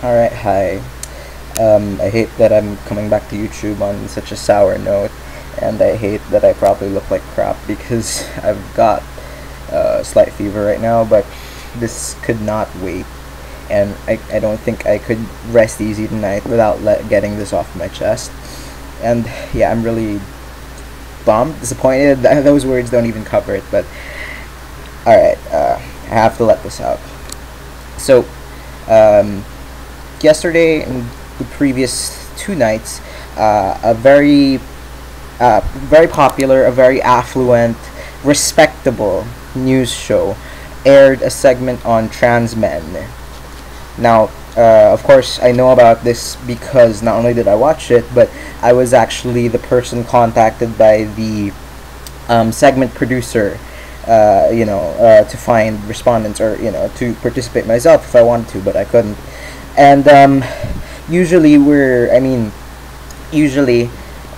Alright, hi. I hate that I'm coming back to YouTube on such a sour note, and I hate that I probably look like crap because I've got slight fever right now, but this could not wait, and I don't think I could rest easy tonight without getting this off my chest. And yeah, I'm really bummed, disappointed. Those words don't even cover it, but alright, I have to let this out. So, um, yesterday and the previous 2 nights, a very popular, a very affluent, respectable news show aired a segment on trans men. Now, of course, I know about this because not only did I watch it, but I was actually the person contacted by the segment producer, to find respondents or to participate myself if I wanted to, but I couldn't. And usually usually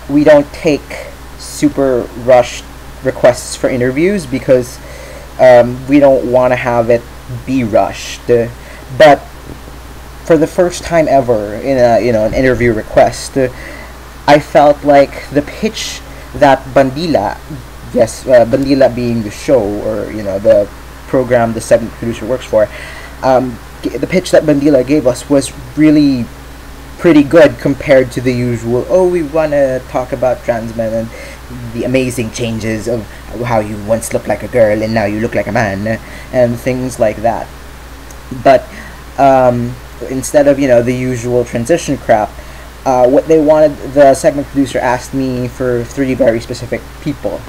we don't take super rushed requests for interviews because we don't want to have it be rushed. But for the first time ever in an interview request, I felt like the pitch that Bandila, yes, Bandila being the show or the program the segment producer works for, the pitch that Bandila gave us was really pretty good compared to the usual, oh, we want to talk about trans men and the amazing changes of how you once looked like a girl and now you look like a man and things like that. But instead of the usual transition crap, what they wanted, the segment producer asked me for three very specific people.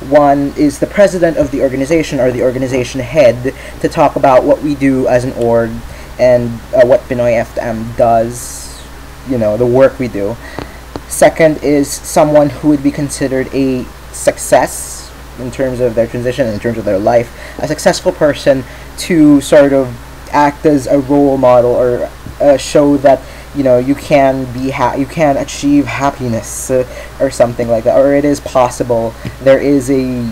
One is the president of the organization or the organization head to talk about what we do as an org and what Pinoy FTM does, the work we do. Second is someone who would be considered a success in terms of their transition, in terms of their life, a successful person to sort of act as a role model or show that you can you can achieve happiness or something like that, or it is possible. There is a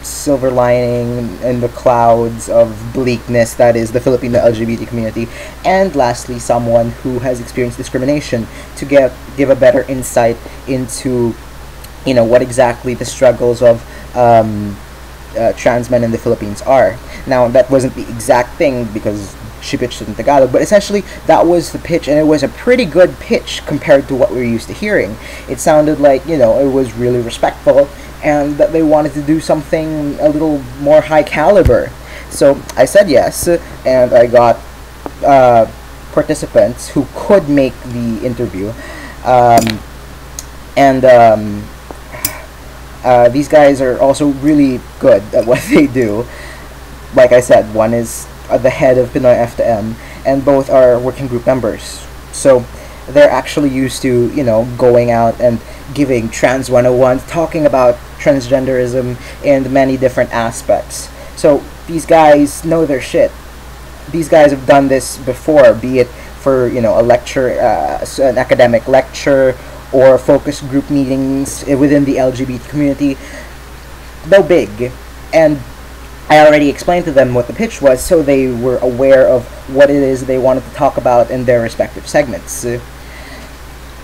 silver lining in the clouds of bleakness that is the Filipino LGBT community. And lastly, someone who has experienced discrimination to give a better insight into what exactly the struggles of trans men in the Philippines are. Now, that wasn't the exact thing because she pitched it in Tagalog, but essentially that was the pitch, and it was a pretty good pitch compared to what we're used to hearing. It sounded like it was really respectful and that they wanted to do something a little more high caliber. So I said yes, and I got participants who could make the interview, and these guys are also really good at what they do. Like I said, one is the head of Pinoy FTM, and both are working group members. So they're actually used to, going out and giving Trans 101, talking about transgenderism and many different aspects. So these guys know their shit. These guys have done this before, be it for, a lecture, an academic lecture, or focus group meetings within the LGBT community. They're big, and I already explained to them what the pitch was, so they were aware of what it is they wanted to talk about in their respective segments.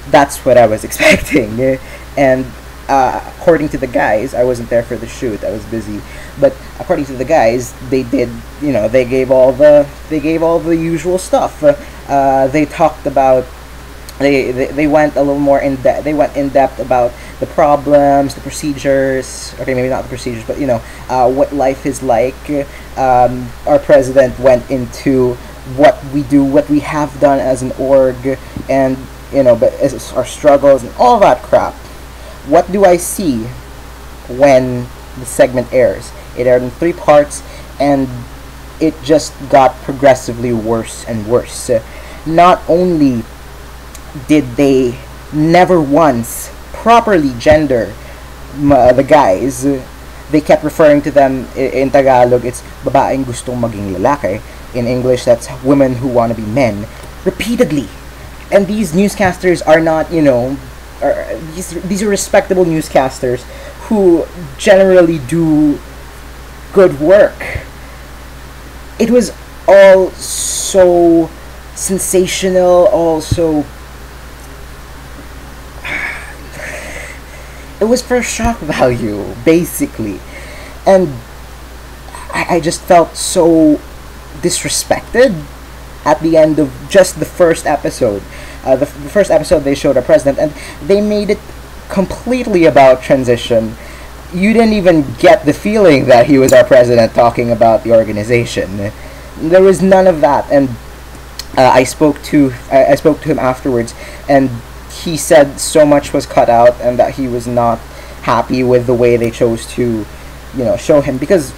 That's what I was expecting, and according to the guys, I wasn't there for the shoot, I was busy, but according to the guys, they did, they gave all the usual stuff. They talked about, they went a little more in depth. They went in depth about the problems, the procedures. Okay, maybe not the procedures, but what life is like. Our president went into what we do, what we have done as an org, and but our struggles and all that crap. What do I see when the segment airs? It aired in 3 parts, and it just got progressively worse and worse. Not only did they never once properly gender the guys, they kept referring to them in Tagalog, it's babaeng gustong maging lalaki. In English, that's women who want to be men. Repeatedly. And these newscasters are not, these are respectable newscasters who generally do good work. It was all so sensational, also it was for shock value, basically. And I just felt so disrespected at the end of just the first episode. The first episode, they showed a president, and they made it completely about transition. You didn't even get the feeling that he was our president talking about the organization. There was none of that, and I spoke to him afterwards, and he said so much was cut out, and that he was not happy with the way they chose to, show him. Because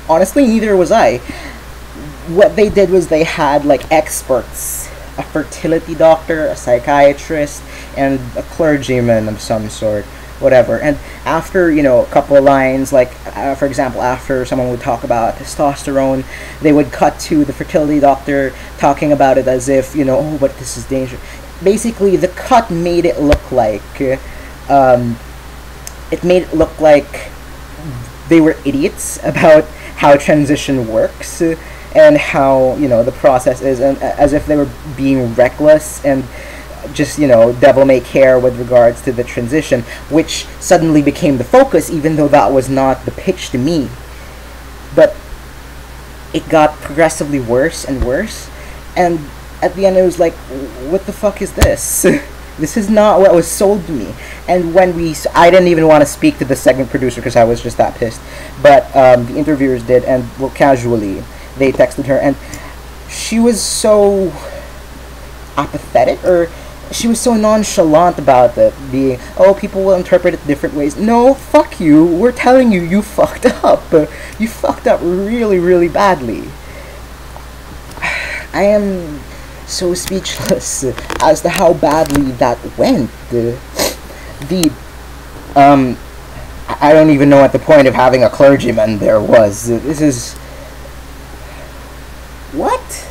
honestly, neither was I. What they did was they had like experts, a fertility doctor, a psychiatrist, and a clergyman of some sort, whatever. And after, a couple of lines, like for example, after someone would talk about testosterone, they would cut to the fertility doctor talking about it as if, oh, but this is dangerous. Basically, the cut made it look like, they were idiots about how transition works, and how, the process is, and as if they were being reckless and just, devil may care with regards to the transition, which suddenly became the focus, even though that was not the pitch to me. But it got progressively worse and worse, and at the end it was like, what the fuck is this? This is not what was sold to me. And when I didn't even want to speak to the segment producer because I was just that pissed, but the interviewers did, and well, casually they texted her, and she was so apathetic, or she was so nonchalant about it, being, oh, people will interpret it different ways. No, fuck you. We're telling you, you fucked up. You fucked up really, really badly. I am so speechless as to how badly that went. I don't even know what the point of having a clergyman there was. This is... What?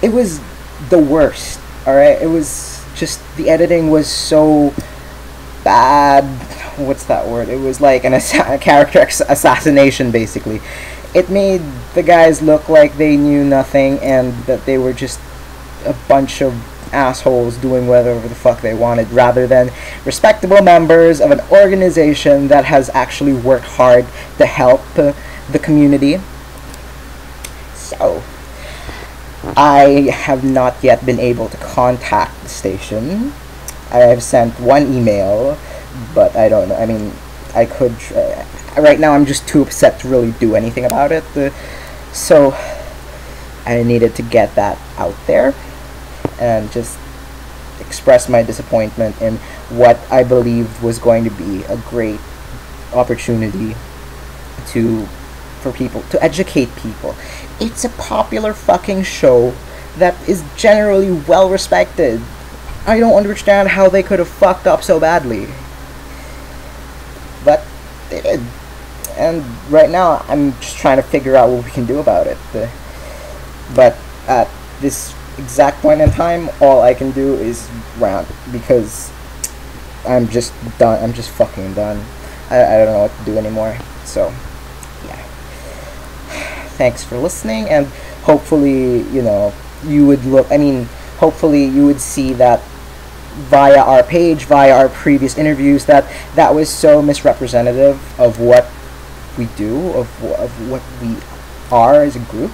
It was the worst, alright? It was just, the editing was so bad. What's that word? It was like a character assassination, basically. It made the guys look like they knew nothing, and that they were just a bunch of assholes doing whatever the fuck they wanted, rather than respectable members of an organization that has actually worked hard to help the community. So, I have not yet been able to contact the station. I have sent one email, but I don't know. I mean, I could try. Right now I'm just too upset to really do anything about it. So, I needed to get that out there and just express my disappointment in what I believed was going to be a great opportunity for people to educate people. It's a popular fucking show that is generally well respected. I don't understand how they could have fucked up so badly, but they did. And right now I'm just trying to figure out what we can do about it. But at this exact point in time, all I can do is rant, because I'm just done. I'm just fucking done. I don't know what to do anymore. So yeah, thanks for listening, and hopefully, you would look, hopefully you would see that via our page, via our previous interviews, that was so misrepresentative of what we do, of what we are as a group.